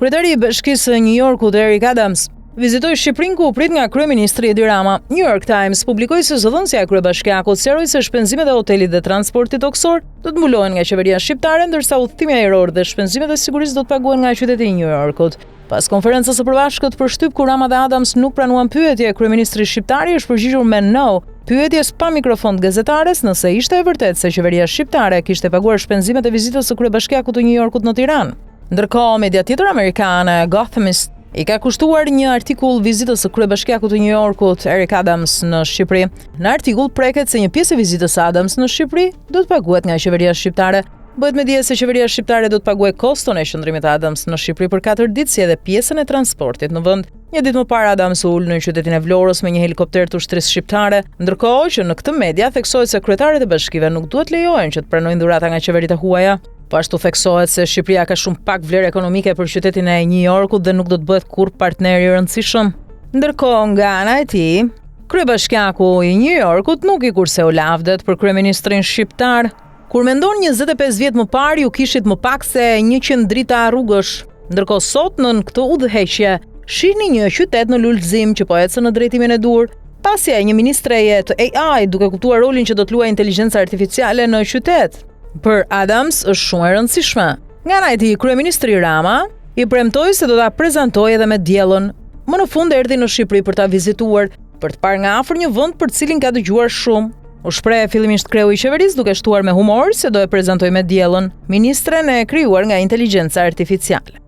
Kryetari i Bashkisë së New Yorkut Eric Adams vizitoi Shqipërinë ku u prit nga kryeministri Edi Rama. New York Times publikoi se zëdhënësja e kryebashkiakut sqaroi se shpenzimet e hotelit dhe transportit toksor do të mbulohen nga qeveria shqiptare, ndërsa udhëtimi ajror dhe shpenzimet e sigurisë do të paguhen nga qyteti i New Yorkut. Pas konferencës së përbashkët për shtyp ku Rama dhe Adams nuk pranuan pyetje, kryeministri shqiptar është përgjigjur me no. Pyetjes pa mikrofon gazetares nëse ishte e vërtetë se qeveria shqiptare kishte paguar shpenzimet e vizitës së kryebashkiakut të New Yorkut në Tiranë. Ndërkohë, media tjetër amerikane, Gothamist, i ka kushtuar një artikull vizitës së kryebashkiakut të New Yorkut Eric Adams në Shqipëri. Në artikull preket se një pjesë e vizitës së Adams në Shqipëri do të paguhet nga qeveria shqiptare. Bëhet me dije se qeveria shqiptare do të paguajë koston e qëndrimit të Adams në Shqipëri për 4 ditë, si edhe pjesën e transportit në vend. Një ditë më parë Adams u ul në qytetin e Vlorës me një helikopter të ushtrisë shqiptare, ndërkohë që në këtë media theksohet se kryetarët e bashkive nuk duhet lejohen që të pranojnë dhurata nga qeveritë e huaja. Po ashtu theksohet se Shqipëria ka shumë pak vlerë ekonomike për qytetin e New Yorkut dhe nuk do të bëhet kurrë partner i rëndësishëm. Ndërkohë, nga ana e tij, kryebashkiaku i New Yorkut nuk i kurseu lavdet për kryeministrin shqiptar. Kur mendon 25 vjet më parë ju kishit më pak se 100 drita rrugësh, ndërkohë sot në këtë udhëheqje shihni një qytet në lulëzim që po ecën në drejtimin e dur. Pasja e një ministreje të AI duke kuptuar rolin që do të luajë inteligjenca artificiale në qytet. Për Adams është shumë e rëndësishme. Nga ana e tij, kryeministri Rama i premtoi se do ta prezantojë edhe me diellën. Më në fund erdhi në Shqipëri për ta vizituar, për të parë nga afër një vend për cilin ka dëgjuar shumë. U shpreh fillimisht kreu i qeverisë duke shtuar me humor se do e prezantojë me diellën, ministren e krijuar nga inteligjenca artificiale.